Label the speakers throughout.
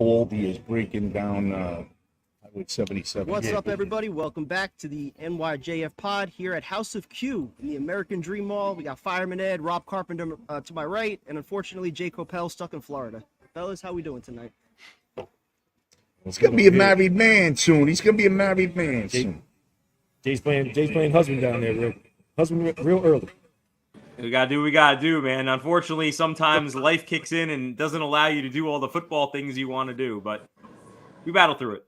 Speaker 1: Baldy is breaking down Highway 77.
Speaker 2: What's up, everybody? Welcome back to the NYJF pod here at House of Q in the American Dream Mall. We got Fireman Ed, Rob Carpenter to my right, and unfortunately, TACOPS stuck in Florida. Fellas, how we doing tonight?
Speaker 1: He's going to be a married man soon. He's going to be a married man soon.
Speaker 3: Jay's playing husband down there, real early.
Speaker 4: We gotta do what we gotta do, man. Unfortunately, sometimes life kicks in and doesn't allow you to do all the football things you want to do, but we battle through it.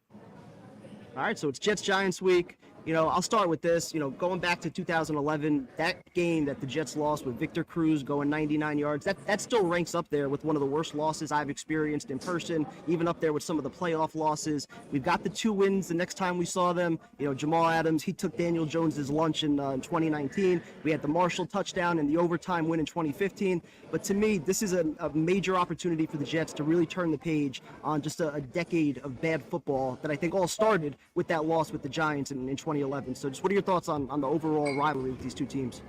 Speaker 2: All right, so it's Jets-Giants week. You know, I'll start with this. You know, going back to 2011, that game that the Jets lost with Victor Cruz going 99 yards, that still ranks up there with one of the worst losses I've experienced in person, even up there with some of the playoff losses. We've got the 2 wins the next time we saw them. You know, Jamal Adams, he took Daniel Jones's lunch in 2019. We had the Marshall touchdown and the overtime win in 2015. But to me, this is a major opportunity for the Jets to really turn the page on just a decade of bad football that I think all started with that loss with the Giants in 2011. So just what are your thoughts on the overall rivalry with these two teams?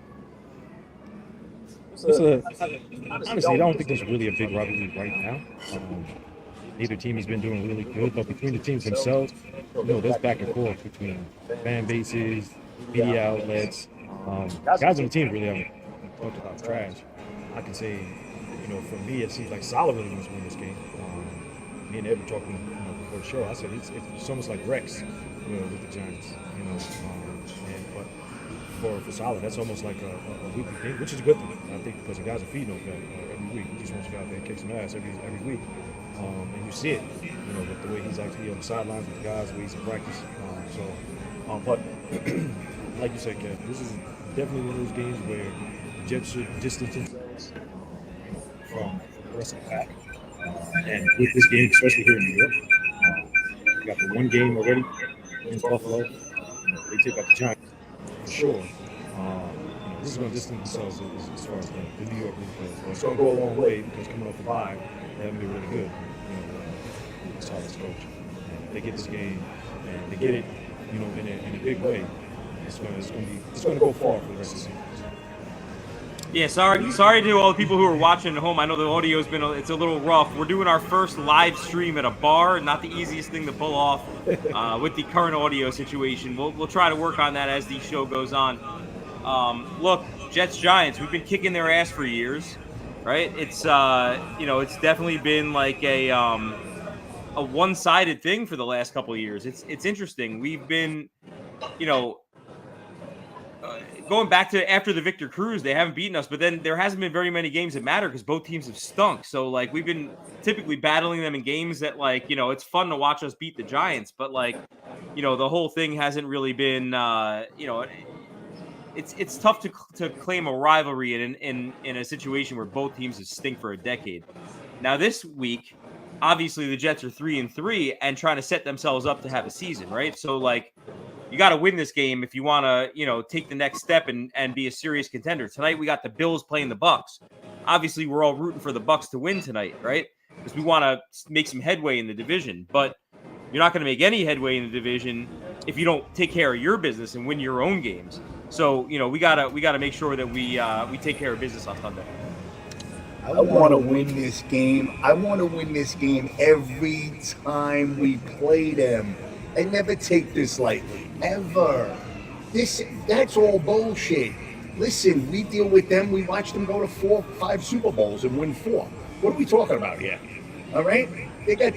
Speaker 3: Honestly, I don't think there's really a big rivalry right now. Neither team has been doing really good, but between the teams themselves, you know, there's back and forth between fan bases, media outlets. Guys on the team really haven't talked about trash. I can say, you know, for me, it seems like Solid really wants to win this game. Me and Ed were talking, you know, before the show. I said it's almost like Rex, you know, with the Giants, you know. But for Solid, that's almost like a weekly thing, which is a good thing, I think, because the guys are feeding on that every week. He just wants to go out there and kick some ass every week. And you see it, you know, with the way he's actually on the sidelines with the guys, the way he's in practice. But like you said, Kev, this is definitely one of those games where the Jets should distance themselves from the rest of the pack. And with this game, especially here in New York, we got the one game already in Buffalo. You know, they take out the Giants for sure. You know, this is going to distance themselves as far as the New York league goes. It's going to go a long way because coming off the bye, they haven't been really good. You know, as far as coach, and they get this game and they get it, you know, in a big way. It's going to go far for the rest of the season.
Speaker 4: Yeah, sorry to all the people who are watching at home. I know the audio's it's a little rough. We're doing our first live stream at a bar, not the easiest thing to pull off with the current audio situation. We'll try to work on that as the show goes on. Look, Jets-Giants, we've been kicking their ass for years, right? It's you know, it's definitely been like a one-sided thing for the last couple of years. It's interesting. We've been, you know, going back to after the Victor Cruz, they haven't beaten us, but then there hasn't been very many games that matter because both teams have stunk. So, like, we've been typically battling them in games that, like, you know, it's fun to watch us beat the Giants, but, like, you know, the whole thing hasn't really been, you know, it's tough to claim a rivalry in a situation where both teams have stink for a decade. Now, this week, obviously the Jets are 3-3 and trying to set themselves up to have a season, right? So, like, you got to win this game if you want to, you know, take the next step and be a serious contender. Tonight, we got the Bills playing the Bucs. Obviously, we're all rooting for the Bucs to win tonight, right? Because we want to make some headway in the division. But you're not going to make any headway in the division if you don't take care of your business and win your own games. So, you know, we gotta make sure that we take care of business on Sunday.
Speaker 1: I want to win this game. I want to win this game every time we play them. I never take this lightly, ever. That's all bullshit. Listen, we deal with them. We watch them go to 4 or 5 Super Bowls and win 4. What are we talking about here? All right? They got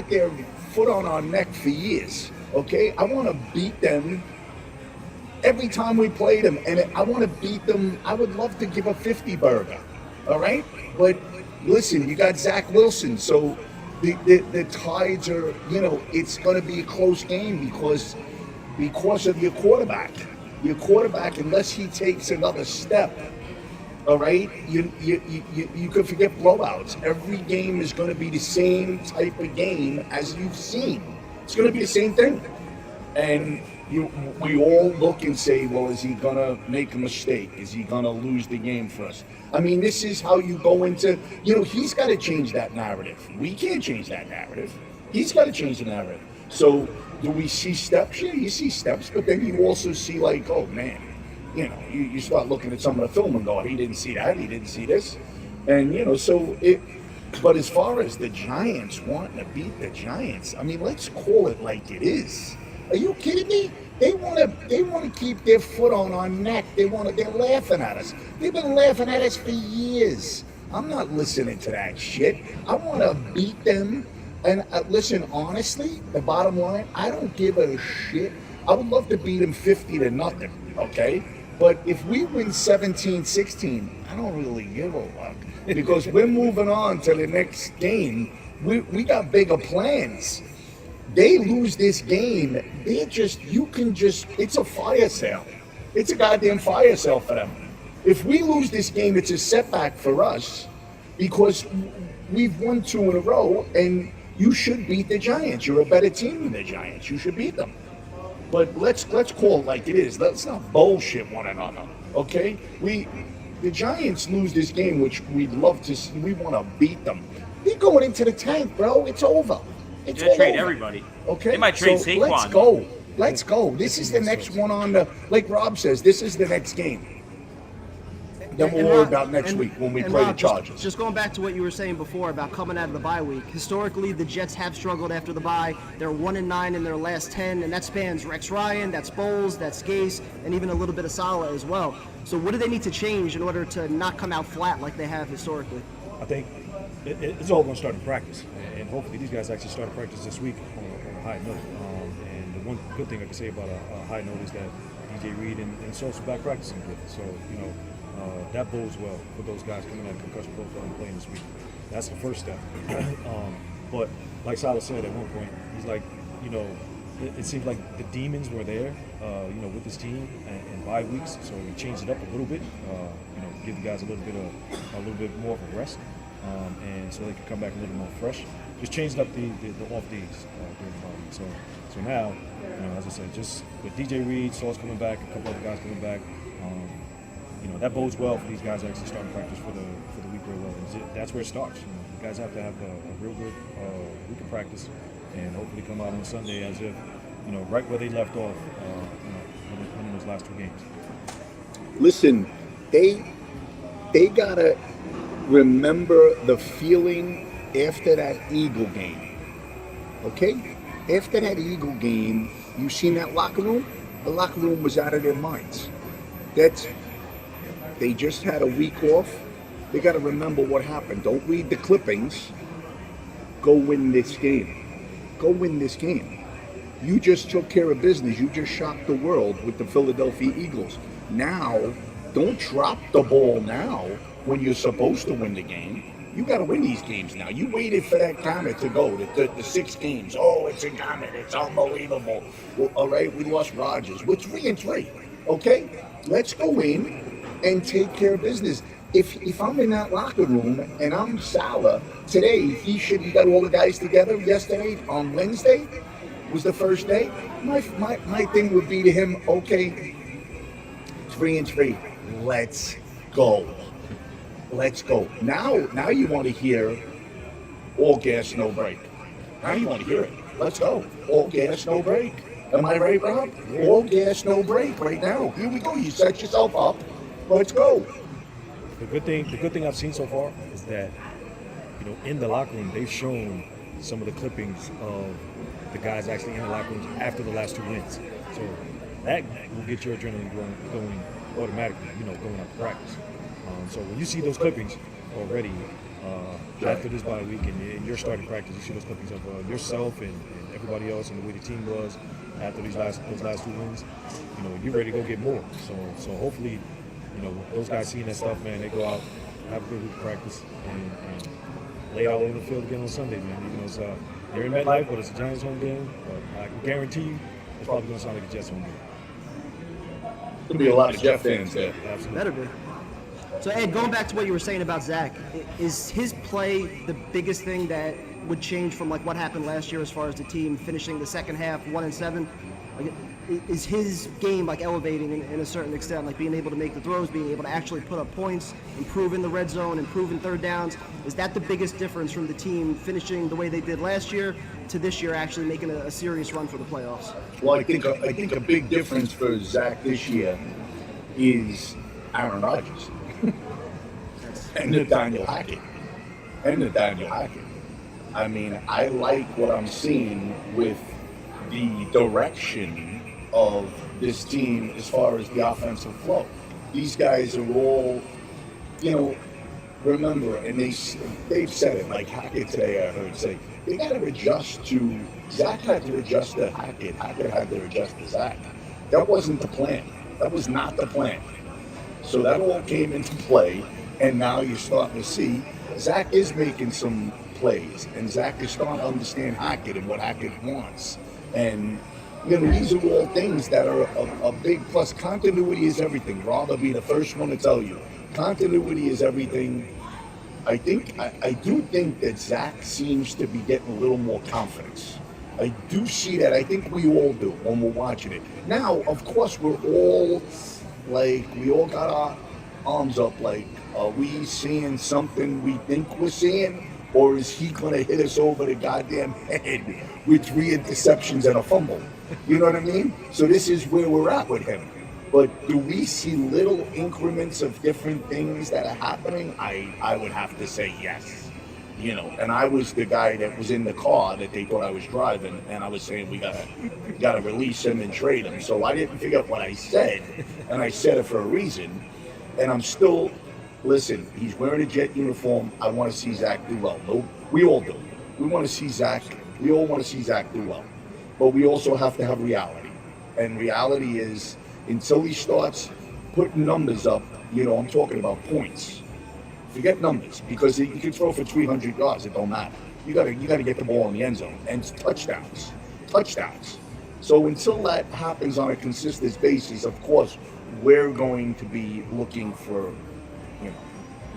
Speaker 1: their foot on our neck for years. Okay? I want to beat them every time we play them, and I want to beat them. I would love to give a 50 burger. All right? But listen, you got Zach Wilson, so the Tides are, you know, it's going to be a close game because of your quarterback. Your quarterback, unless he takes another step, all right, you could forget blowouts. Every game is going to be the same type of game as you've seen. It's going to be the same thing. And we all look and say, well, is he going to make a mistake? Is he going to lose the game for us? I mean, this is how you go into, you know, he's got to change that narrative. We can't change that narrative. He's got to change the narrative. So do we see steps? Yeah, you see steps, but then you also see, like, oh, man, you know, you start looking at some of the film and go, he didn't see that, he didn't see this. And, you know, so But as far as the Giants wanting to beat the Giants, I mean, let's call it like it is. Are you kidding me? They want to keep their foot on our neck. They're laughing at us. They've been laughing at us for years. I'm not listening to that shit. I want to beat them. And listen, honestly, the bottom line, I don't give a shit. I would love to beat them 50-0, okay? But if we win 17-16, I don't really give a fuck. Because we're moving on to the next game. We got bigger plans. They lose this game, it's a fire sale. It's a goddamn fire sale for them. If we lose this game, it's a setback for us because we've won 2 in a row and you should beat the Giants. You're a better team than the Giants. You should beat them. But let's call it like it is. Let's not bullshit one another, okay? The Giants lose this game, which we'd love to see. We want to beat them. They're going into the tank, bro. It's over. It's
Speaker 4: They trade
Speaker 1: over.
Speaker 4: everybody.
Speaker 1: Okay,
Speaker 4: They might trade
Speaker 1: so
Speaker 4: Saquon.
Speaker 1: Let's go. This is the next one on the. Like Rob says, this is the next game. Then we'll worry about next week when we play
Speaker 2: Rob,
Speaker 1: the Chargers.
Speaker 2: Just going back to what you were saying before about coming out of the bye week. Historically, the Jets have struggled after the bye. They're 1-9 in their last 10, and that spans Rex Ryan, that's Bowles, that's Gase, and even a little bit of Saleh as well. So what do they need to change in order to not come out flat like they have historically?
Speaker 3: I think it's all going to start in practice, and hopefully these guys actually start practice this week on a high note. And the one good thing I can say about a high note is that DJ Reed and Sauce are back practicing with. So that bodes well for those guys coming out of concussion protocol and playing this week. That's the first step. But like Saleh said at one point, he's like, it seems like the demons were there, with this team and bye weeks. So we changed it up a little bit, give the guys a little bit more of a rest, and so they can come back a little more fresh. Just changed up the off days during the bye week. So now, as I said, just with DJ Reed, Sauce coming back, a couple other guys coming back. That bodes well for these guys actually starting practice for the week real well. That's where it starts. You guys have to have a real good week of practice, and hopefully come out on Sunday as if right where they left off, winning those last 2 games.
Speaker 1: Listen, they gotta remember the feeling after that Eagle game. Okay? After that Eagle game, you seen that locker room? The locker room was out of their minds. They just had a week off. They got to remember what happened. Don't read the clippings. Go win this game. Go win this game. You just took care of business. You just shocked the world with the Philadelphia Eagles. Now, don't drop the ball now when you're supposed to win the game. You got to win these games now. You waited for that comment to go, the 6 games. Oh, it's a comment. It's unbelievable. Well, all right, we lost Rodgers. We're 3-3. Okay? Let's go in and take care of business. If I'm in that locker room and I'm Saleh, today he got all the guys together yesterday on Wednesday was the first day. My thing would be to him, okay, 3-3. Let's go. Let's go. Now you want to hear all gas, no break. Now you want to hear it. Let's go. All gas, no break. Am I right, Rob? All gas, no break right now. Here we go. You set yourself up. Let's go.
Speaker 3: The good thing I've seen so far is that, in the locker room, they've shown some of the clippings of the guys actually in the locker rooms after the last 2 wins. So that will get your adrenaline going automatically, going out to practice. So when you see those clippings already after this bye week and you're starting practice, you see those clippings of yourself and everybody else and the way the team was after those last 2 wins, you're ready to go get more. So hopefully, those guys seeing that stuff, man, they go out, have a good week of practice, and lay out on the field again on Sunday, man. Even though they're in MetLife, but it's a Giants home game. But I can guarantee you, it's probably going to sound like a Jets home game.
Speaker 1: There'll be a lot of Jet fans there.
Speaker 3: Absolutely.
Speaker 2: Better be. So, Ed, going back to what you were saying about Zach, is his play the biggest thing that would change from like what happened last year as far as the team finishing the second half 1-7? Like, is his game like elevating in a certain extent, like being able to make the throws, being able to actually put up points, improve in the red zone, improve in third downs? Is that the biggest difference from the team finishing the way they did last year to this year actually making a serious run for the playoffs?
Speaker 1: Well, I think a big difference for Zach this year is Aaron Rodgers and Nathaniel Hackett. and Nathaniel Hackett. I mean, I like what I'm seeing with the direction of this team as far as the offensive flow. These guys are all, you know, remember, and they've said it, like Hackett today I heard say, they got to adjust to, Zach had to adjust to Hackett, Hackett had to adjust to Zach. That wasn't the plan. That was not the plan. So that all came into play, and now you're starting to see Zach is making some plays, and Zach is starting to understand Hackett and what Hackett wants. And, you know, these are all things that are a big plus. Continuity is everything. Rob will be the first one to tell you. Continuity is everything. I do think that Zach seems to be getting a little more confidence. I do see that. I think we all do when we're watching it. Now, of course, we're all like, we all got our arms up like, are we seeing something we think we're seeing? Or is he going to hit us over the goddamn head with 3 interceptions and a fumble? You know what I mean? So this is where we're at with him. But do we see little increments of different things that are happening? I would have to say yes. You know, and I was the guy that was in the car that they thought I was driving, and I was saying we gotta release him and trade him. So I didn't forget what I said, and I said it for a reason. And I'm still, listen, he's wearing a Jet uniform. I want to see Zach do well. No, we all do. We want to see Zach. We all want to see Zach do well. But we also have to have reality. And reality is, until he starts putting numbers up, you know, I'm talking about points. Forget numbers, because you can throw for 300 yards. It don't matter. You gotta get the ball in the end zone, and touchdowns. So until that happens on a consistent basis, of course, we're going to be looking for, you know,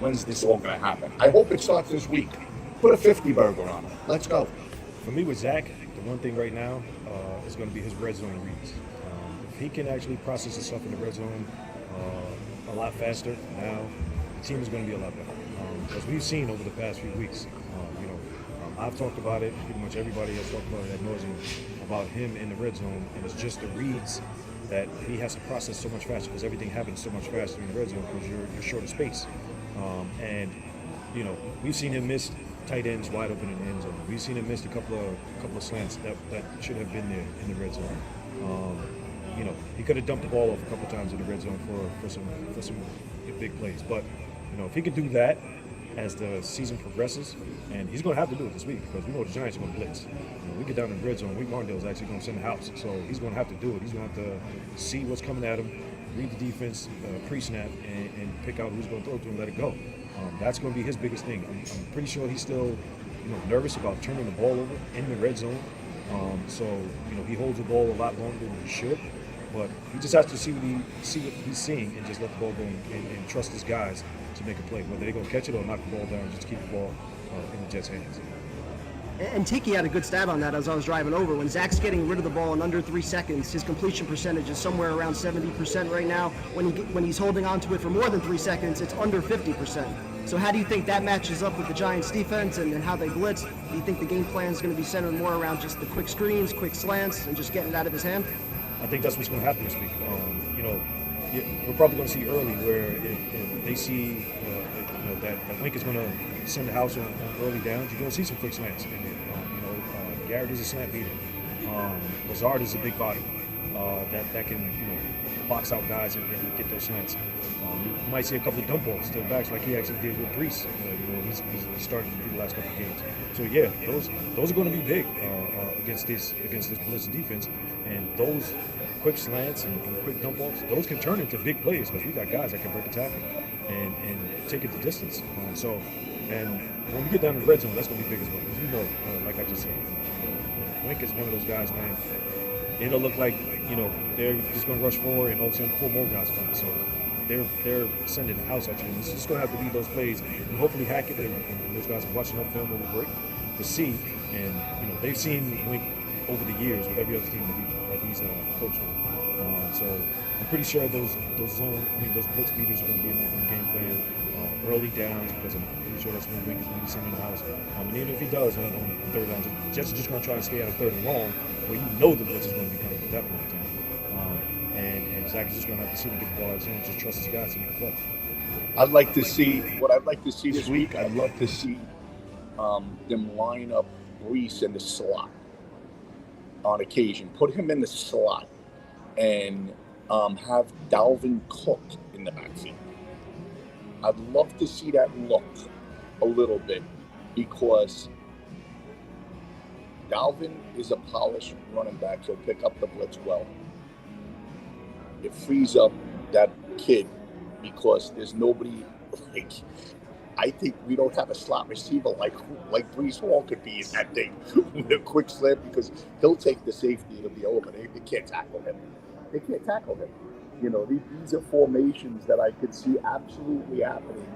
Speaker 1: when's this all going to happen? I hope it starts this week. Put a 50 burger on it. Let's go.
Speaker 3: For me with Zach, the one thing right now is going to be his red zone reads. If he can actually process himself in the red zone a lot faster, now the team is going to be a lot better. As we've seen over the past few weeks, I've talked about it. Pretty much everybody has talked about it ad nauseam about him in the red zone, and it's just the reads that he has to process so much faster because everything happens so much faster in the red zone because you're short of space. And you know, we've seen him miss tight ends wide open in the end zone. We've seen him miss a couple of slants that should have been there in the red zone. You know, he could have dumped the ball off a couple times in the red zone for some big plays. But you know, if he could do that as the season progresses, and he's going to have to do it this week because we know the Giants are going to blitz. You know, we get down in the red zone, Martindale's actually going to send the house, so he's going to have to do it. He's going to have to see what's coming at him, read the defense pre-snap, and pick out who's going to throw to him and let it go. That's going to be his biggest thing. I'm pretty sure he's still, you know, nervous about turning the ball over in the red zone. So you know, he holds the ball a lot longer than he should. But he just has to see what he's seeing and just let the ball go and trust his guys to make a play. Whether they're going to catch it or knock the ball down, just keep the ball in the Jets' hands.
Speaker 2: And Tiki had a good stat on that as I was driving over. When Zach's getting rid of the ball in under 3 seconds, his completion percentage is somewhere around 70% right now. When he's holding on to it for more than 3 seconds, it's under 50%. So how do you think that matches up with the Giants' defense and how they blitz? Do you think the game plan is going to be centered more around just the quick screens, quick slants, and just getting it out of his hand?
Speaker 3: I think that's what's going to happen this week. You know, we're probably going to see early where if they see that Link is going to send the house on early downs, you're going to see some quick slants in it. Garrett is a slant beater. Lazard is a big body that can box out guys and get those slants. You might see a couple of dump balls to the backs like he actually did with Brees. He's started to do the last couple of games. So yeah, those are going to be big against this blitz defense, and those quick slants and quick dump balls, those can turn into big plays because we got guys that can break a tackle and take it the distance. And when we get down to the red zone, that's going to be big as well. Because like I just said, Link is one of those guys, man. It'll look like they're just going to rush forward, and all of a sudden 4 more guys come. So they're sending the house at you. And it's just going to have to be those plays, and hopefully Hackett and those guys are watching enough film over break to see. And they've seen Link over the years with every other team that he's coached on. So I'm pretty sure those blitz beaters are going to be in the game plan early downs, because I'm pretty sure that's when Link is going to be sending the house. And even if he does on third down, Jets are just going to try to stay out of third and long, where the blitz is going to be coming at that point in time. And Zach is just going to have to see him get the ball out and just trust his guys to make the play.
Speaker 1: I'd like to see what I'd like to see this week. I'd love to see them line up Brees in the slot on occasion. Put him in the slot and have Dalvin Cook in the backfield. I'd love to see that look a little bit because Dalvin is a polished running back. He'll pick up the blitz well. It frees up that kid because there's nobody like. I think we don't have a slot receiver like Brees Hall could be in that thing with a quick slant because he'll take the safety. It'll be over. They can't tackle him. They can't tackle him. You know, these are formations that I could see absolutely happening.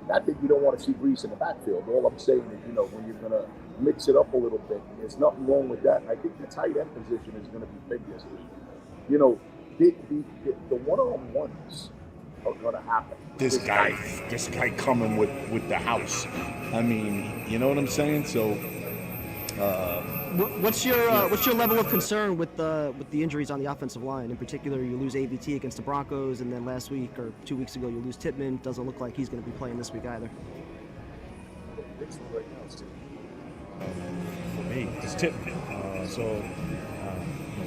Speaker 1: Not that you don't want to see Brees in the backfield. All I'm saying is, you know, when you're going to mix it up a little bit, there's nothing wrong with that. I think the tight end position is going to be big this week. You know, the one-on-ones are going to happen.
Speaker 5: This guy coming with the house. I mean, you know what I'm saying? So,
Speaker 2: what's your level of concern with the injuries on the offensive line? In particular, you lose AVT against the Broncos, and then last week or 2 weeks ago, you lose Tippmann. Doesn't look like he's going to be playing this week either.
Speaker 3: For me, it's Tippmann.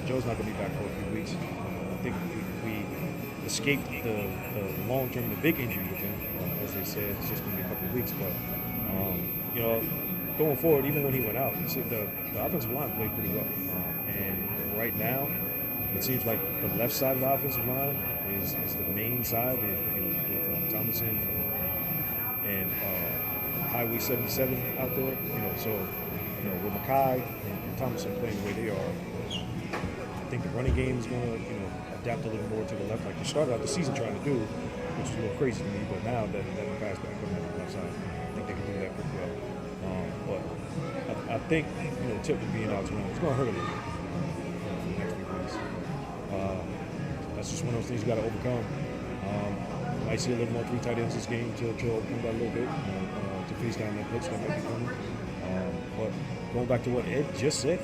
Speaker 3: Joe's not going to be back for a few weeks. I think we escaped the long-term, the big injury with him. As they said, it's just going to be a couple of weeks. But, you know, going forward, even when he went out, the offensive line played pretty well. And right now, it seems like the left side of the offensive line is the main side with Thomason and Highway 77 out there. You know, so with Mackay and Thomason playing the way they are, I think the running game is going to adapt a little more to the left, like they started out the season trying to do, which is a little crazy to me. But now that Mackay's back on the left side, I think they can do that pretty well. But I think Tippmann being out is going to hurt a little bit for the next few weeks. That's just one of those things you got to overcome. Might see a little more 3 tight ends this game to overcome that a little bit to face down that blitz that might be coming. But going back to what Ed just said,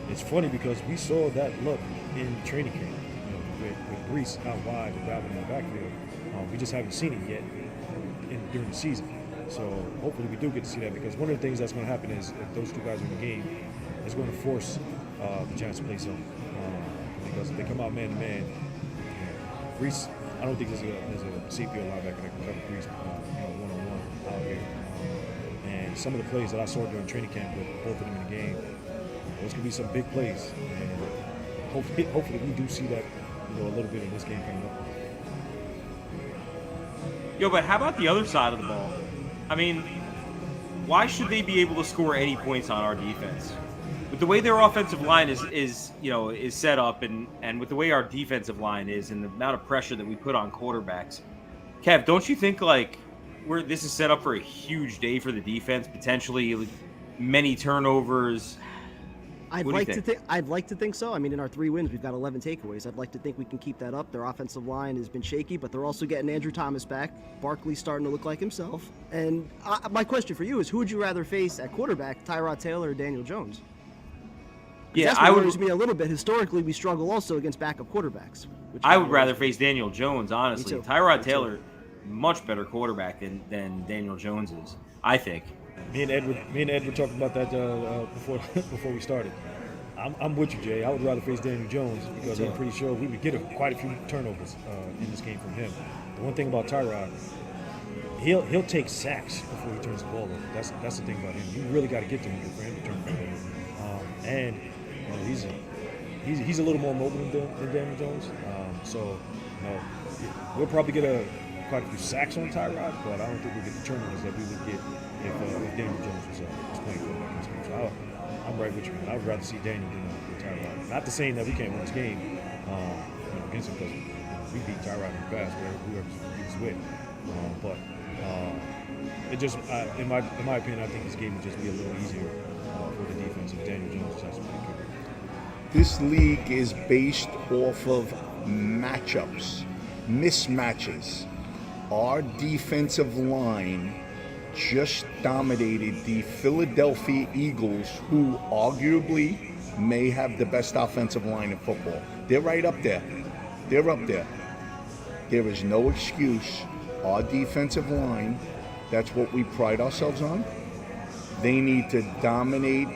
Speaker 3: it's funny because we saw that look in training camp with Brees out wide and Dalvin in the backfield. We just haven't seen it yet during the season. So hopefully we do get to see that because one of the things that's going to happen is if those 2 guys are in the game, it's going to force the Giants to play some. Because if they come out man-to-man, Brees, I don't think there's a safety or linebacker that can cover Brees one-on-one out here. And some of the plays that I saw during training camp with both of them in the game, those could be some big plays. And hopefully we do see that a little bit in this game coming up.
Speaker 4: Yo, but how about the other side of the ball? I mean, why should they be able to score any points on our defense? With the way their offensive line is set up and with the way our defensive line is and the amount of pressure that we put on quarterbacks, Kev, don't you think this is set up for a huge day for the defense, potentially many turnovers?
Speaker 2: I'd like to think so. I mean, in our 3 wins, we've got 11 takeaways. I'd like to think we can keep that up. Their offensive line has been shaky, but they're also getting Andrew Thomas back. Barkley's starting to look like himself. And my question for you is, who would you rather face at quarterback, Tyrod Taylor or Daniel Jones?
Speaker 4: Yeah,
Speaker 2: that's what worries me a little bit. Historically, we struggle also against backup quarterbacks.
Speaker 4: I would rather face Daniel Jones, honestly. Tyrod Taylor, much better quarterback than Daniel Jones is, I think.
Speaker 3: Me and Ed were talking about that before we started. I'm with you, Jay. I would rather face Daniel Jones because I'm pretty sure we would get quite a few turnovers in this game from him. The one thing about Tyrod, he'll take sacks before he turns the ball over. That's the thing about him. You really got to get to him for him to turn the ball over. And he's a little more mobile than Daniel Jones. So we'll probably get quite a few sacks on Tyrod, but I don't think we'll get the turnovers that we would get if Daniel Jones was playing quarterback in this game. So I'm right with you, man. I would rather see Daniel than Tyrod. Not to say that we can't win this game against him because we beat Tyrod in the past, whoever he was with. But it just, in my opinion, I think this game would just be a little easier for the defense if Daniel Jones tries to play good.
Speaker 5: This league is based off of matchups, mismatches. Our defensive line just dominated the Philadelphia Eagles, who arguably may have the best offensive line in football. They're right up there. They're up there. There is no excuse. Our defensive line, that's what we pride ourselves on. They need to dominate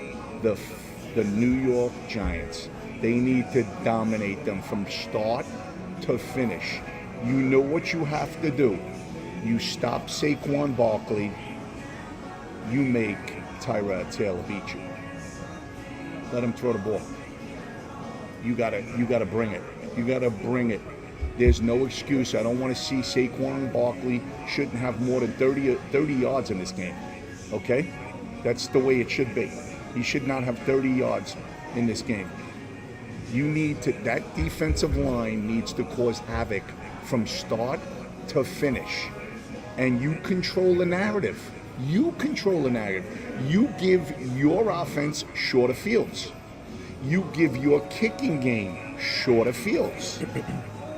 Speaker 5: the New York Giants. They need to dominate them from start to finish. You know what you have to do. You stop Saquon Barkley. You make Tyrod Taylor beat you. Let him throw the ball. You gotta bring it. You gotta bring it. There's no excuse. I don't want to see Saquon Barkley shouldn't have more than 30 yards in this game. Okay? That's the way it should be. He should not have 30 yards in this game. That defensive line needs to cause havoc from start to finish. And you control the narrative. You control the narrative. You give your offense shorter fields. You give your kicking game shorter fields.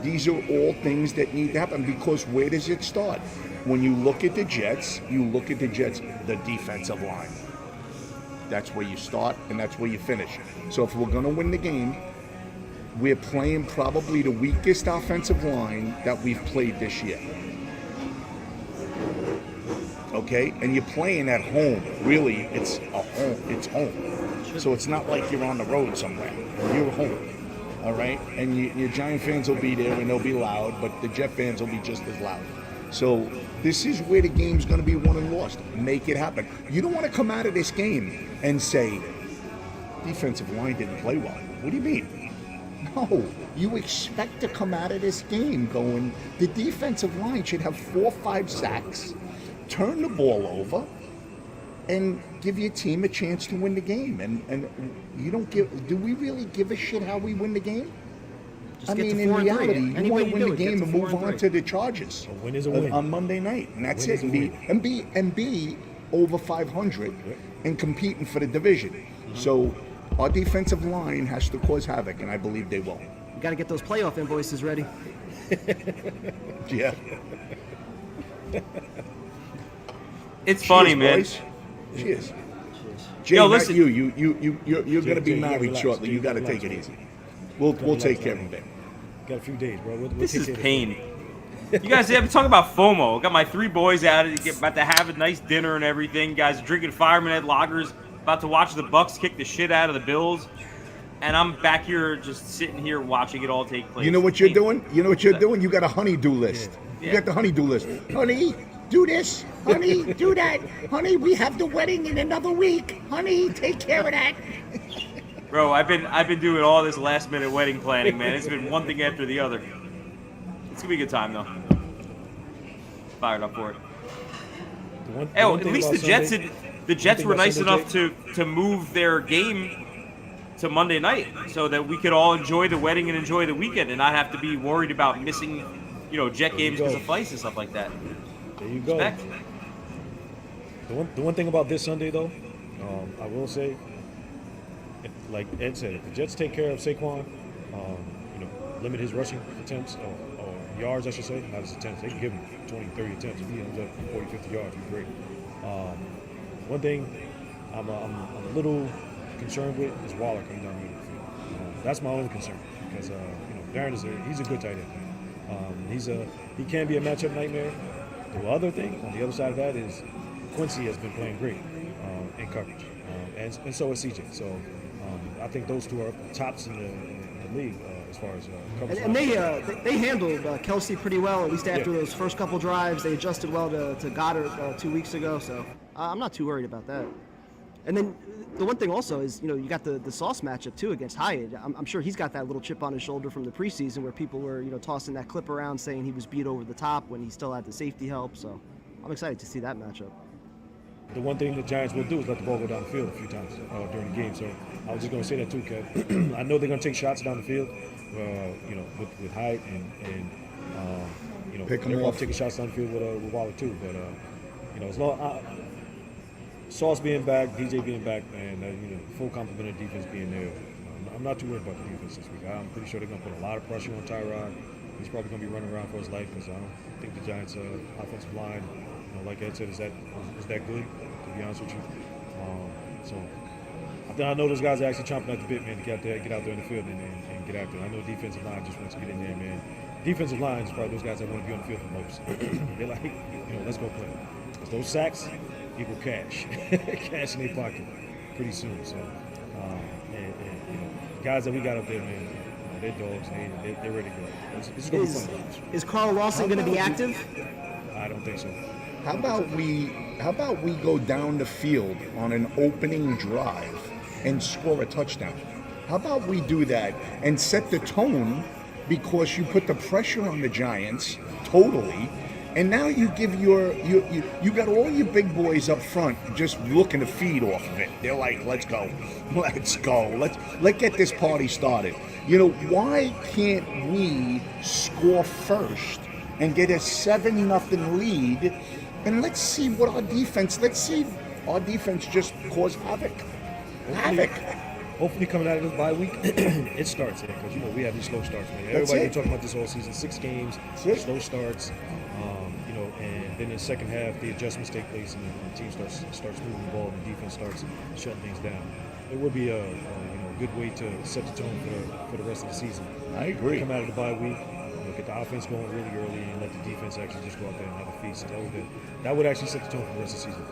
Speaker 5: These are all things that need to happen, because where does it start? When you look at the Jets, the defensive line. That's where you start and that's where you finish. So if we're going to win the game, we're playing probably the weakest offensive line that we've played this year. Okay? And you're playing at home. Really, it's a home. It's home. So it's not like you're on the road somewhere. You're home. All right? And your Giant fans will be there and they'll be loud, but the Jet fans will be just as loud. So this is where the game's going to be won and lost. Make it happen. You don't want to come out of this game and say, defensive line didn't play well. What do you mean? No, you expect to come out of this game going, the defensive line should have 4 or 5 sacks, turn the ball over, and give your team a chance to win the game. And you don't do we really give a shit how we win the game?
Speaker 2: Just
Speaker 5: I
Speaker 2: get
Speaker 5: mean,
Speaker 2: to
Speaker 5: in
Speaker 2: 4-3.
Speaker 5: reality, you
Speaker 2: Any
Speaker 5: want
Speaker 2: way
Speaker 5: to
Speaker 2: you
Speaker 5: win the
Speaker 2: do it, get
Speaker 5: game
Speaker 2: to
Speaker 5: and move
Speaker 2: 4-3.
Speaker 5: on to the Chargers
Speaker 3: A win is a win.
Speaker 5: on Monday night, and that's
Speaker 3: Win
Speaker 5: it.
Speaker 3: is a
Speaker 5: And be over 500 and competing for the division. So our defensive line has to cause havoc, and I believe they will.
Speaker 2: You got to get those playoff invoices ready.
Speaker 5: Yeah.
Speaker 4: It's funny,
Speaker 5: Cheers,
Speaker 4: man.
Speaker 5: boys. Cheers. Jay,
Speaker 4: Yo,
Speaker 5: not
Speaker 4: listen.
Speaker 5: you're going to be
Speaker 3: Jay,
Speaker 5: married
Speaker 3: relax.
Speaker 5: shortly.
Speaker 3: Jay,
Speaker 5: You got to
Speaker 3: relax,
Speaker 5: take it
Speaker 3: man.
Speaker 5: easy. We'll
Speaker 3: Relax,
Speaker 5: take care
Speaker 3: man.
Speaker 5: of it.
Speaker 3: Got a few days, bro. We'll
Speaker 4: This
Speaker 3: take
Speaker 4: is
Speaker 3: care of it.
Speaker 4: pain. You guys have talk about FOMO. Got my 3 boys out, about to have a nice dinner and everything. Guys are drinking Fireman Ed lagers, about to watch the Bucs kick the shit out of the Bills, and I'm back here just sitting here watching it all take place.
Speaker 5: You know what you're
Speaker 4: Pain.
Speaker 5: doing? You got a honey-do list.
Speaker 4: Yeah.
Speaker 5: You got the honey-do list. Honey, do this. Honey, do that. Honey, we have the wedding in another week. Honey, take care of that.
Speaker 4: Bro, I've been doing all this last minute wedding planning, man. It's been one thing after the other. It's gonna be a good time though. Fired up for it. At least the Jets were nice enough to move their game to Monday night so that we could all enjoy the wedding and enjoy the weekend and not have to be worried about missing, Jet games because of flights and stuff like that.
Speaker 3: There you go.
Speaker 4: Respect.
Speaker 3: The one thing about this Sunday, though, I will say, like Ed said, if the Jets take care of Saquon, limit his rushing attempts, or yards, I should say, not his attempts. They can give him 20, 30 attempts. If he ends up 40, 50 yards, it'd be great. One thing I'm a little concerned with is Waller coming down the middle of the field. That's my only concern because, Darren he's a good tight end. He can be a matchup nightmare. The other thing, on the other side of that, is Quincy has been playing great in coverage, and so is CJ. So I think those two are tops in the league as far as coverage.
Speaker 2: And they handled Kelsey pretty well, at least after those first couple drives. They adjusted well to Goddard 2 weeks ago, so I'm not too worried about that. And then the one thing also is, you got the Sauce matchup too against Hyatt. I'm sure he's got that little chip on his shoulder from the preseason where people were, tossing that clip around saying he was beat over the top when he still had the safety help. So I'm excited to see that matchup.
Speaker 3: The one thing the Giants will do is let the ball go down the field a few times during the game. So I was just going to say that too, Kev. I know they're going to take shots down the field, with Hyatt and
Speaker 5: Pick 'em
Speaker 3: they're
Speaker 5: off.
Speaker 3: taking shots down the field with Waller too. But as long Sauce being back, DJ being back, and full complement of defense being there, I'm not too worried about the defense this week. I'm pretty sure they're going to put a lot of pressure on Tyrod. He's probably going to be running around for his life because I don't think the Giants' offensive line, like Ed said, is that good, to be honest with you. So I know those guys are actually chomping at the bit, man, to get out there in the field and get after it. I know defensive line just wants to get in there, man. Defensive line is probably those guys that want to be on the field the most. They're like, let's go play. Because those sacks, equal cash, cash in their pocket pretty soon. So, and the guys that we got up there, man, they're dogs. They're ready to go. It's gonna be fun.
Speaker 2: Is Carl Lawson going to be active?
Speaker 3: I don't think so.
Speaker 5: How about we go down the field on an opening drive and score a touchdown? How about we do that and set the tone, because you put the pressure on the Giants totally, and now you give you got all your big boys up front just looking to feed off of it. They're like, let's go, let's get this party started. Why can't we score first and get a 7-0 lead, and let's see our defense just cause havoc.
Speaker 3: Hopefully coming out of this bye week, it starts there, because we have these slow starts, man. Everybody been talking about this all season. 6 games, slow starts, and then in the second half the adjustments take place, and the team starts moving the ball, and the defense starts shutting things down. It would be a good way to set the tone for the rest of the season.
Speaker 5: I agree.
Speaker 3: Come out of the bye week, get the offense going really early, and let the defense actually just go out there and have a feast. That would actually set the tone for the rest of the season.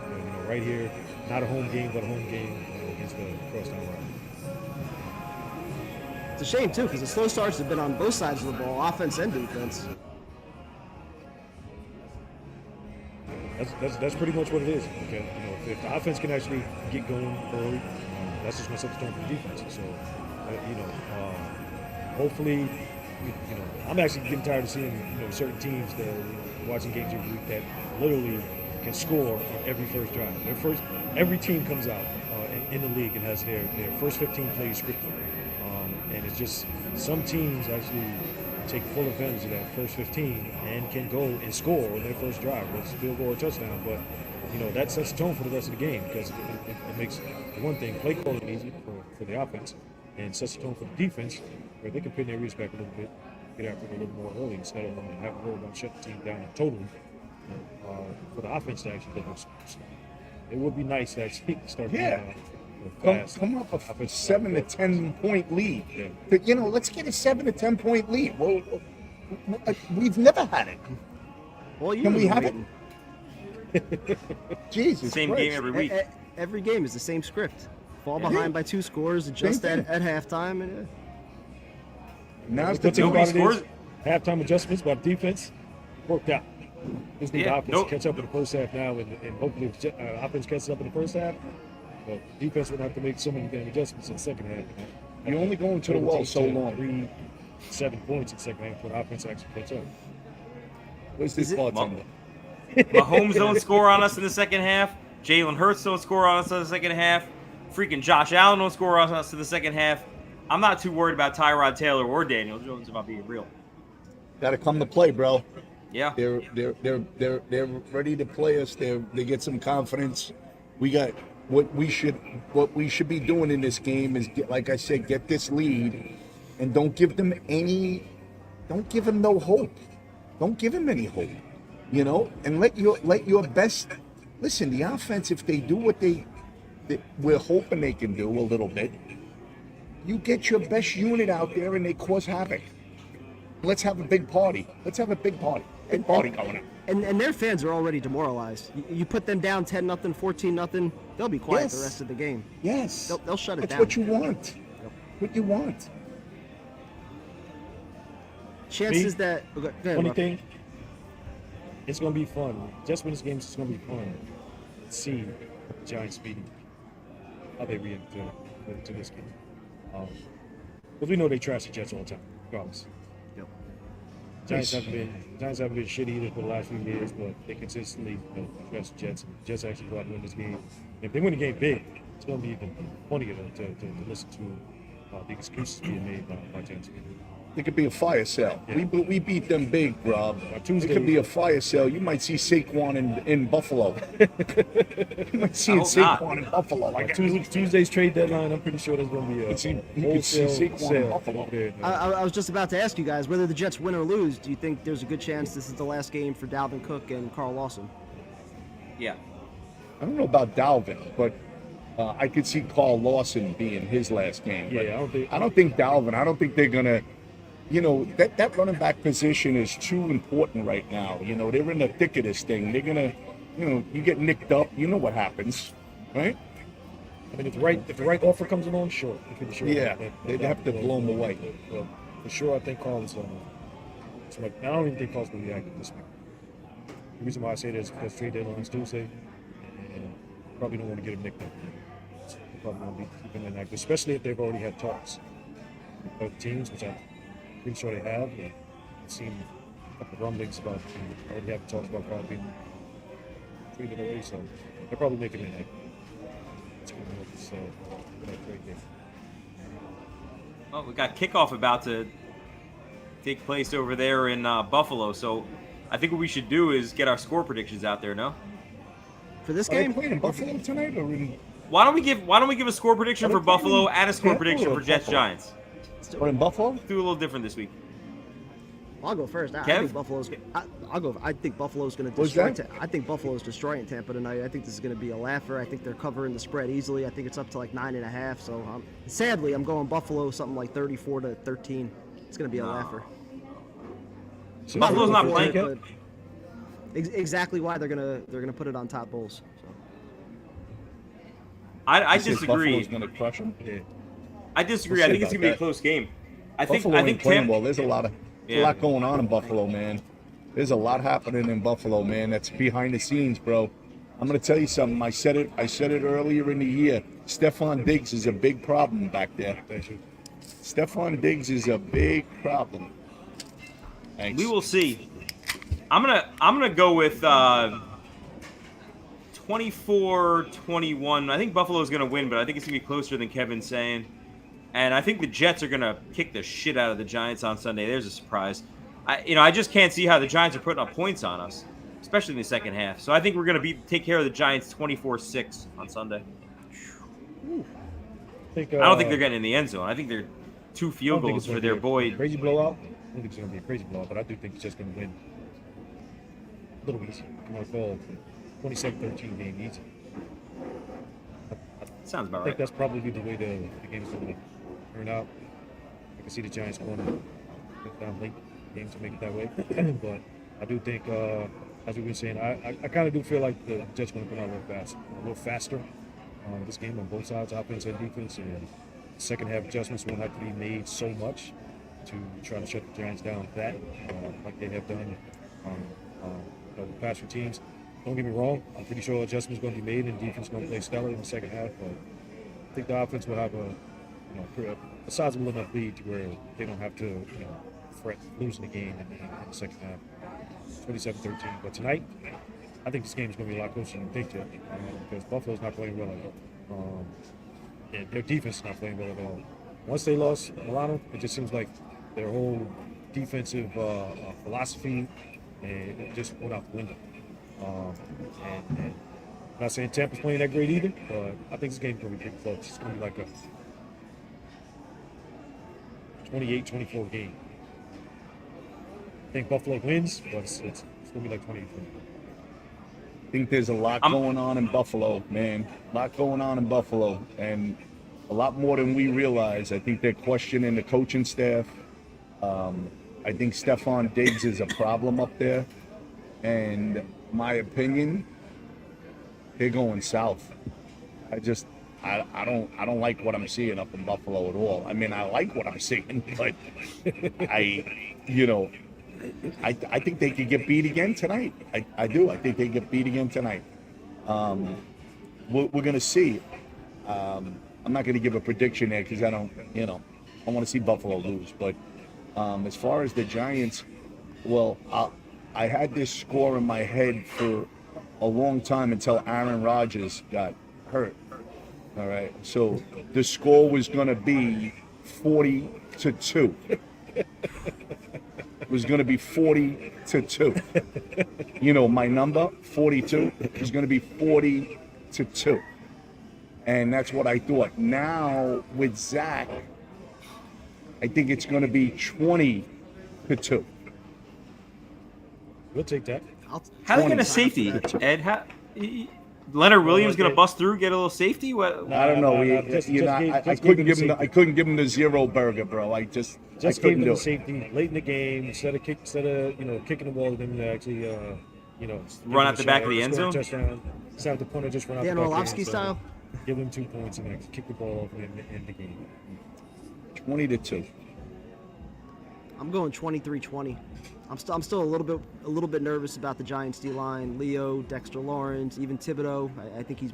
Speaker 3: Right here, not a home game, but a home game against the crosstown rival.
Speaker 2: It's a shame too, because the slow starts have been on both sides of the ball, offense and defense.
Speaker 3: That's pretty much what it is. Okay, if the offense can actually get going early, that's just going to set the tone for the defense. So, hopefully, I'm actually getting tired of seeing certain teams that watching games every week that literally can score on every first drive. Every team comes out in the league and has their first 15 plays scripted, and it's just some teams actually take full advantage of that first 15 and can go and score on their first drive, whether it's a field goal or touchdown. But that sets the tone for the rest of the game, because it makes, for one thing, play calling easy for the offense, and sets the tone for the defense, where they can pin their ears back a little bit, get after it a little more early, instead of having to worry about shut the team down totally. For the offense to actually get those scores. It would be nice to actually start
Speaker 5: come up with a 7 to 10 point lead. Yeah. But, let's get a 7 to 10 point lead. Well, we've never had it.
Speaker 2: Well,
Speaker 5: can we have it? Jesus
Speaker 4: Same
Speaker 5: Christ.
Speaker 4: game every week.
Speaker 2: Every game is the same script. Fall behind by 2 scores, adjust at halftime, and
Speaker 5: Now
Speaker 3: the thing about it is, halftime adjustments by the defense worked out. Just need the offense to catch up in the first half now, and hopefully the offense catches up in the first half. But defense would have to make so many damn adjustments in the second half.
Speaker 5: You're only going to the well so long.
Speaker 3: 7 points in the second half for the offense to actually catch up.
Speaker 5: Where's this bartender?
Speaker 4: Mahomes don't score on us in the second half. Jalen Hurts don't score on us in the second half. Freaking Josh Allen don't score on us in the second half. I'm not too worried about Tyrod Taylor or Daniel Jones, if I'm being real.
Speaker 5: Got to come to play, bro.
Speaker 4: Yeah,
Speaker 5: they're ready to play us. They get some confidence. We got what we should be doing in this game is like I said, get this lead, and don't give them no hope. Don't give them any hope, and let your best. Listen, the offense, if they do what we're hoping they can do a little bit, you get your best unit out there and they cause havoc. Let's have a big party. Big party going on.
Speaker 2: And their fans are already demoralized. You put them down 10-0, 14-0, they'll be quiet the rest of the game.
Speaker 5: Yes.
Speaker 2: They'll shut it down.
Speaker 5: That's what you want. What you want.
Speaker 2: Chances that... Okay, go ahead,
Speaker 3: funny
Speaker 2: Rob.
Speaker 3: thing, it's going to be fun. Just when this game is going to be fun, see the Giants beating, how they react to this game. Because we know they trash the Jets all the time, regardless. Giants haven't been shitty either for the last few years, but they consistently trash the Jets. And the Jets actually go out and win this game. If they win the game big, it's going to be even funnier to listen to the excuses being made by Giants.
Speaker 5: It could be a fire sale.
Speaker 3: Yeah.
Speaker 5: We beat them big, Rob.
Speaker 3: Tuesday,
Speaker 5: it could be a fire sale. You might see Saquon in Buffalo. You might see Saquon in Buffalo.
Speaker 3: Tuesday's trade deadline, I'm pretty sure there's going to be a wholesale sale.
Speaker 2: I was just about to ask you guys, whether the Jets win or lose, do you think there's a good chance this is the last game for Dalvin Cook and Carl Lawson?
Speaker 4: Yeah.
Speaker 5: I don't know about Dalvin, but I could see Carl Lawson being his last game.
Speaker 3: Yeah,
Speaker 5: I don't think Dalvin. I don't think they're gonna. That running back position is too important right now. They're in the thick of this thing. They're you get nicked up. You know what happens, right?
Speaker 3: I mean, if the right offer comes along, sure.
Speaker 5: Yeah, they'd have to blow them away.
Speaker 3: But for sure, I think Carl is. I don't even think Carl's going to be active this week. The reason why I say that is because trade deadline's Tuesday, and probably don't want to get him nicked up. So probably won't be keeping him inactive, especially if they've already had talks with both teams, which I'm pretty sure they have. And I've seen a couple of rumblings about already having talks about Carl being treated away, so they're probably making it inactive. So, great game.
Speaker 4: Well, we got kickoff about to take place over there in Buffalo, so I think what we should do is get our score predictions out there. No,
Speaker 2: For this
Speaker 5: Are they
Speaker 2: game,
Speaker 5: playing in Buffalo tonight or in?
Speaker 4: why don't we give a score prediction for Buffalo and a score prediction for Jets Giants?
Speaker 5: Or in Buffalo?
Speaker 4: Do a little different this week.
Speaker 2: I'll go first. I
Speaker 4: Kev?
Speaker 2: think Buffalo's. I'll go. I think Buffalo's going to
Speaker 5: What's
Speaker 2: destroy.
Speaker 5: that?
Speaker 2: I think Buffalo's destroying Tampa tonight. I think this is going to be a laugher. I think they're covering the spread easily. I think it's up to like 9.5. So sadly, I'm going Buffalo something like 34-13. It's going to be a laugher.
Speaker 3: So
Speaker 4: Buffalo's not
Speaker 3: Buffalo
Speaker 4: playing.
Speaker 3: take it?
Speaker 2: Exactly why they're gonna put it on top bowls. So.
Speaker 4: I
Speaker 5: You said
Speaker 4: disagree.
Speaker 5: Buffalo's going to crush them.
Speaker 3: Yeah.
Speaker 4: I disagree.
Speaker 5: We'll
Speaker 4: I
Speaker 5: see
Speaker 4: think it's
Speaker 5: about
Speaker 4: gonna be a
Speaker 5: that.
Speaker 4: close game. I
Speaker 5: Buffalo
Speaker 4: think
Speaker 5: ain't playing
Speaker 4: Tampa.
Speaker 5: well. There's a lot going on in Buffalo, man. There's a lot happening in Buffalo, man. That's behind the scenes, bro. I'm gonna tell you something. I said it earlier in the year. Stephon Diggs is a big problem back there.
Speaker 3: Thank you.
Speaker 5: Stephon Diggs is a big problem. Thanks.
Speaker 4: We will see. I'm gonna go with 24-21. I think Buffalo's gonna win, but I think it's gonna be closer than Kevin's saying. And I think the Jets are gonna kick the shit out of the Giants on Sunday. There's a surprise. I just can't see how the Giants are putting up points on us, especially in the second half. So I think we're gonna take care of the Giants 24-6 on Sunday.
Speaker 3: I
Speaker 4: I don't think they're getting in the end zone. I think they're 2 field goals for their boy.
Speaker 3: Crazy blowout. I don't think it's going to be a crazy blowout, but I do think it's just going to win a little easy. I'm going to call 27-13 game easy.
Speaker 4: Sounds
Speaker 3: I
Speaker 4: about
Speaker 3: think
Speaker 4: right.
Speaker 3: that's probably the way the game is going to turn out. I can see the Giants going down late game to make it that way. But I do think, as we were saying, I kind of do feel like the Jets are going to come out a little faster. This game on both sides, offense and defense, and second half adjustments won't have to be made so much to try to shut the Giants down like they have done with past few teams. Don't get me wrong, I'm pretty sure adjustments going to be made and defense is going to play stellar in the second half, but I think the offense will have a sizable enough lead to where they don't have to fret losing the game in the second half. 27-13. But tonight, I think this game is going to be a lot closer than you think, Jeff, because Buffalo's not playing well at all. And their defense is not playing well at all. Once they lost Milano, it just seems like their whole defensive philosophy and it just went out the window. And I'm not saying Tampa's playing that great either, but I think this game's going to be pretty close. It's going to be like a 28-24 game. I think Buffalo wins, but it's going to be like 28-24.
Speaker 5: I think there's a lot going on in Buffalo, man. A lot going on in Buffalo, and a lot more than we realize. I think they're questioning the coaching staff. I think Stephon Diggs is a problem up there, and my opinion, they're going south. I don't like what I'm seeing up in Buffalo at all. I mean, I like what I'm seeing, but I think they could get beat again tonight. I do. I think they get beat again tonight. We're going to see. I'm not going to give a prediction there because I want to see Buffalo lose. But as far as the Giants, well, I had this score in my head for a long time until Aaron Rodgers got hurt. All right. So the score was going to be 40-2. Was going to be 40-2. My number, 42, is going to be 40-2. And that's what I thought. Now, with Zach, I think it's going to be 20-2.
Speaker 3: We'll take that.
Speaker 4: How are they going to safety, Ed? Leonard Williams going to bust through, get a little safety? What?
Speaker 5: I don't know. I couldn't give him. I couldn't give him the zero burger, bro. I
Speaker 3: Just
Speaker 5: couldn't
Speaker 3: gave them
Speaker 5: do
Speaker 3: the
Speaker 5: it.
Speaker 3: safety late in the game instead of kicking the ball to them to actually
Speaker 4: Run out the back of the end zone?
Speaker 3: Touchdown. Just have the punter just run out
Speaker 2: Dan
Speaker 3: the back of the
Speaker 2: Orlovsky
Speaker 3: end zone.
Speaker 2: style?
Speaker 3: Give them 2 points and then kick the ball off and end the game.
Speaker 5: 20-2.
Speaker 2: I'm going 23-20. I'm still a little bit nervous about the Giants D line. Leo, Dexter Lawrence, even Thibodeau. I think he's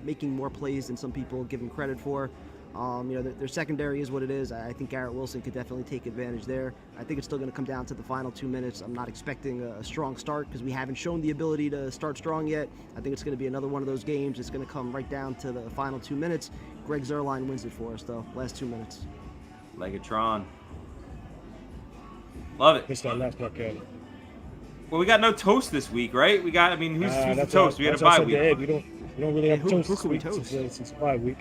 Speaker 2: making more plays than some people give him credit for. Their secondary is what it is. I think Garrett Wilson could definitely take advantage there. I think it's still going to come down to the final 2 minutes. I'm not expecting a strong start because we haven't shown the ability to start strong yet. I think it's going to be another one of those games. It's going to come right down to the final 2 minutes. Greg Zuerlein wins it for us, though. Last 2 minutes.
Speaker 4: Legatron. Love it.
Speaker 3: Missed that last part, Kevin.
Speaker 4: Well, we got no toast this week, right? Who's the
Speaker 3: That's
Speaker 4: toast? We had a bye week.
Speaker 3: We don't really have
Speaker 2: who
Speaker 3: toast
Speaker 2: could
Speaker 3: this
Speaker 2: we
Speaker 3: week
Speaker 2: toast?
Speaker 3: since it's bye week.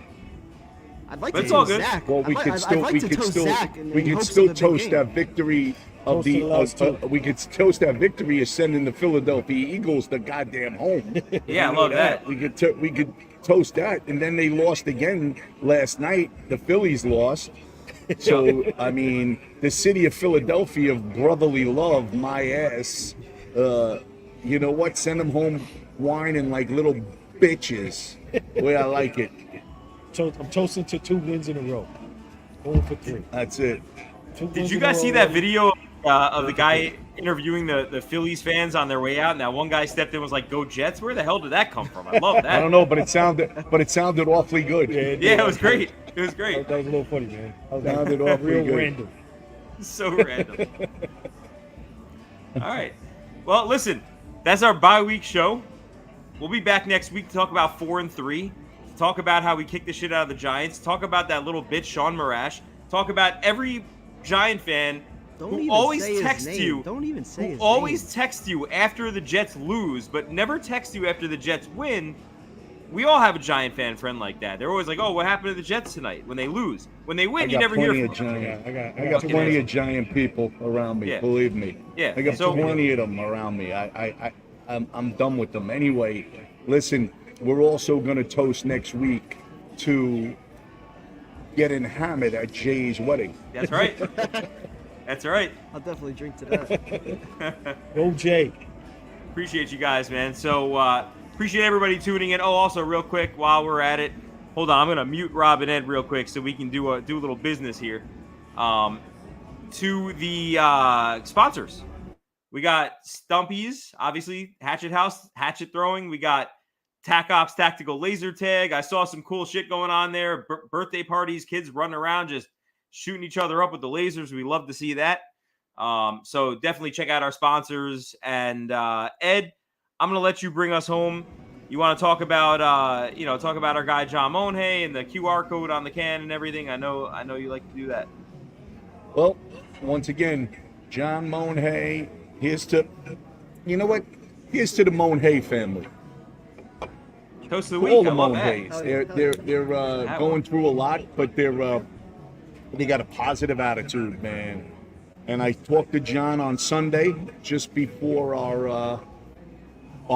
Speaker 2: I'd like
Speaker 4: But
Speaker 2: to
Speaker 4: it's all
Speaker 2: toast
Speaker 4: good.
Speaker 2: Zach.
Speaker 5: Well, we
Speaker 2: I'd
Speaker 5: could
Speaker 2: like
Speaker 5: still
Speaker 2: to toast Zach in
Speaker 5: we could
Speaker 2: hopes
Speaker 5: still
Speaker 2: of a big
Speaker 5: toast
Speaker 2: game.
Speaker 5: that victory of
Speaker 3: Toast to the last two.
Speaker 5: we could toast that victory of sending the Philadelphia Eagles the goddamn home.
Speaker 4: Yeah, I love that.
Speaker 5: We could toast that, and then they lost again last night. The Phillies lost. So I mean, the city of Philadelphia of brotherly love, my ass. You know what? Send them home whining like little bitches. The way I like it.
Speaker 3: I'm toasting to 2 wins in a row. 4 for 3.
Speaker 5: That's it.
Speaker 4: Did you guys see that video of the guy interviewing the Phillies fans on their way out? And that one guy stepped in and was like, "Go Jets!" Where the hell did that come from? I love that.
Speaker 5: I don't know, but it sounded awfully good.
Speaker 4: Yeah, it was great. It was great.
Speaker 3: That was a little funny, man. That was
Speaker 5: Sounded awfully
Speaker 3: real
Speaker 5: good.
Speaker 3: random.
Speaker 4: So random. All right. Well, listen, that's our bye week show. We'll be back next week to talk about 4 and 3. To talk about how we kicked the shit out of the Giants. Talk about that little bitch Sean Marash. Talk about every Giant fan who always texts you.
Speaker 2: Don't even say his
Speaker 4: always
Speaker 2: name.
Speaker 4: text you after the Jets lose, but never text you after the Jets win. We all have a Giant fan friend like that. They're always like, "Oh, what happened to the Jets tonight?" When they lose, when they win, you never hear from them.
Speaker 5: I got plenty of Giant people around me.
Speaker 4: Yeah.
Speaker 5: Believe me.
Speaker 4: Yeah,
Speaker 5: I got
Speaker 4: so-
Speaker 5: plenty of them around me. I'm done with them. Anyway, listen, we're also gonna toast next week to getting hammered at Jay's wedding.
Speaker 4: That's right. That's right.
Speaker 2: I'll definitely drink to that.
Speaker 3: Go Jay.
Speaker 4: Appreciate you guys, man. So appreciate everybody tuning in. Oh, also real quick while we're at it, hold on, I'm gonna mute Rob and Ed real quick so we can do a little business here. To the sponsors, we got Stumpy's, obviously Hatchet House, hatchet throwing. We got TACOPS tactical laser tag. I saw some cool shit going on there. Birthday parties, kids running around just shooting each other up with the lasers. We love to see that. So definitely check out our sponsors. And Ed, I'm gonna let you bring us home. You want to talk about our guy John Monhay and the QR code on the can and everything. I know you like to do that.
Speaker 5: Well, once again, John Monhay. Here's to the Monhay family.
Speaker 4: Toast of the
Speaker 5: All
Speaker 4: week.
Speaker 5: the
Speaker 4: I love
Speaker 5: Monhays.
Speaker 4: that.
Speaker 5: They're going through a lot, but they got a positive attitude, man. And I talked to John on Sunday just before our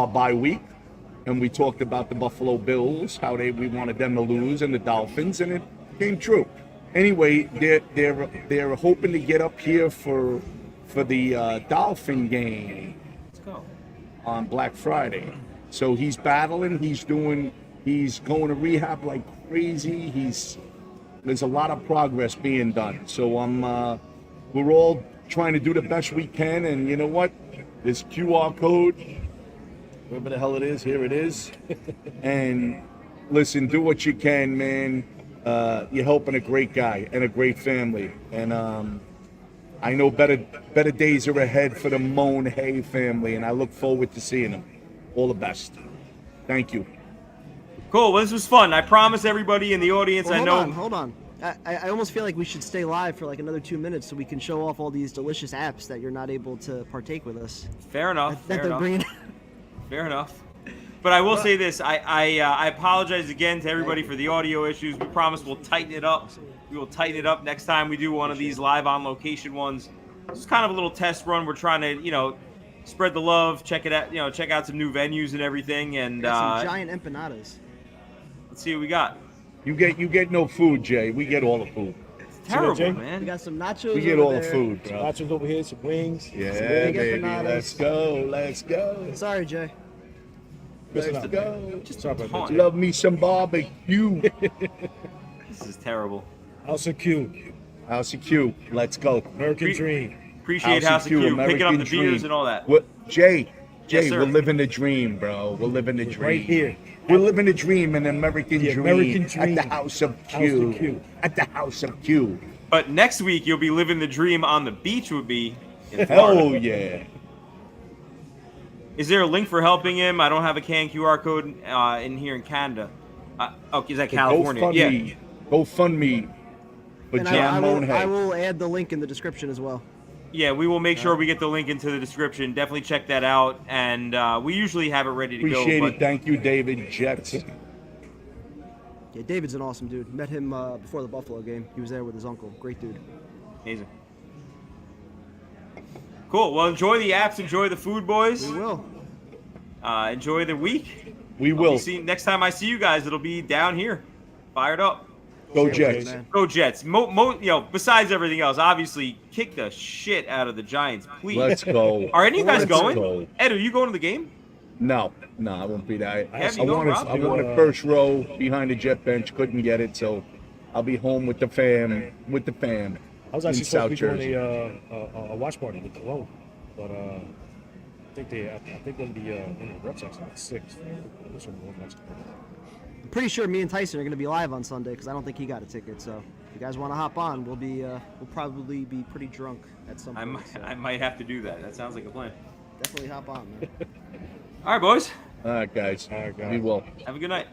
Speaker 5: bye week, and we talked about the Buffalo Bills, how we wanted them to lose, and the Dolphins, and it came true. Anyway, they're hoping to get up here for the Dolphin game.
Speaker 4: Let's go.
Speaker 5: On Black Friday. So he's battling, he's going to rehab like crazy. There's a lot of progress being done. So we're all trying to do the best we can, and you know what? This QR code, wherever the hell it is, here it is. And listen, do what you can, man. You're helping a great guy and a great family. And I know better days are ahead for the Monhay family, and I look forward to seeing them. All the best. Thank you.
Speaker 4: Cool. Well, this was fun. I promise everybody in the audience.
Speaker 2: Well, hold on. I almost feel like we should stay live for like another 2 minutes so we can show off all these delicious apps that you're not able to partake with us.
Speaker 4: Fair enough.
Speaker 2: That
Speaker 4: Fair
Speaker 2: they're
Speaker 4: enough.
Speaker 2: bringing.
Speaker 4: Fair enough. But I will say this. I apologize again to everybody for the audio issues. We promise we'll tighten it up. We will tighten it up next time we do one of these live on location ones. It's kind of a little test run. We're trying to, spread the love, check it out, check out some new venues and everything. And
Speaker 2: Some giant empanadas.
Speaker 4: let's see what we got.
Speaker 5: You get no food, Jay. We get all the food.
Speaker 4: terrible,
Speaker 3: Jay?
Speaker 2: We
Speaker 4: man.
Speaker 2: got some nachos.
Speaker 5: We get
Speaker 2: over
Speaker 5: all the
Speaker 2: there.
Speaker 5: food, bro.
Speaker 3: Nachos over here, some wings.
Speaker 5: Yeah,
Speaker 2: big
Speaker 5: baby.
Speaker 2: empanadas.
Speaker 5: Let's go. Let's go.
Speaker 2: Sorry, Jay.
Speaker 5: Let's
Speaker 3: Listen up,
Speaker 5: go.
Speaker 3: Sorry about that, Jay.
Speaker 5: Love me some barbecue.
Speaker 4: This is terrible.
Speaker 3: House of Q,
Speaker 5: House of Q. Let's go.
Speaker 3: American
Speaker 4: Pre-
Speaker 3: Dream.
Speaker 4: Appreciate House of Q, picking up
Speaker 5: American
Speaker 4: the beers
Speaker 5: dream.
Speaker 4: and all that.
Speaker 5: What, Jay,
Speaker 4: Yes, sir.
Speaker 5: we're living the dream, bro. We're living the dream.
Speaker 3: Right here.
Speaker 5: We're living the dream, an American
Speaker 3: The
Speaker 5: dream.
Speaker 3: American
Speaker 5: At
Speaker 3: dream.
Speaker 5: the House of
Speaker 3: House
Speaker 5: Q.
Speaker 3: of Q.
Speaker 5: At the House of Q.
Speaker 4: But next week you'll be living the dream on the beach with me in Florida.
Speaker 5: Hell yeah.
Speaker 4: Is there a link for helping him? I don't have a canned QR code in here in Canada. Okay, is that California? Yeah.
Speaker 5: GoFundMe. But
Speaker 2: And
Speaker 5: John
Speaker 2: I
Speaker 5: Monehead.
Speaker 2: will add the link in the description as well.
Speaker 4: Yeah, we will make sure we get the link into the description. Definitely check that out. And we usually have it ready to
Speaker 5: Appreciate
Speaker 4: go.
Speaker 5: it. Thank you, David. Jets.
Speaker 2: Yeah, David's an awesome dude. Met him before the Buffalo game. He was there with his uncle. Great dude.
Speaker 4: Amazing. Cool. Well, enjoy the apps. Enjoy the food, boys.
Speaker 2: We will.
Speaker 4: Enjoy the week.
Speaker 5: We
Speaker 4: I'll
Speaker 5: will.
Speaker 4: be seeing- next time I see you guys, it'll be down here. Fired up.
Speaker 5: Go
Speaker 3: Yeah,
Speaker 5: Jets.
Speaker 2: man.
Speaker 4: Go Jets. Besides everything else, obviously, kick the shit out of the Giants, please.
Speaker 5: Let's go.
Speaker 4: Are any of you guys
Speaker 5: Let's
Speaker 4: going?
Speaker 5: go.
Speaker 4: Ed, are you going to the game?
Speaker 5: No, I won't be there.
Speaker 4: Have you
Speaker 5: I
Speaker 4: go,
Speaker 5: wanted,
Speaker 4: Rob?
Speaker 5: I wanted first row behind the jet bench. Couldn't get it, so I'll be home with the fam.
Speaker 3: I was
Speaker 5: in
Speaker 3: actually
Speaker 5: South
Speaker 3: supposed to be
Speaker 5: Jersey.
Speaker 3: doing a watch party with Cologne, but I think when the reps actually like 6. This one was next.
Speaker 2: I'm pretty sure me and Tyson are going to be live on Sunday because I don't think he got a ticket. So if you guys want to hop on, we'll probably be pretty drunk at some point. So
Speaker 4: I might have to do that. That sounds like a plan.
Speaker 2: definitely hop on, man.
Speaker 4: All right, boys.
Speaker 5: All right, guys.
Speaker 3: All right, guys.
Speaker 5: Be well.
Speaker 4: Have a good night.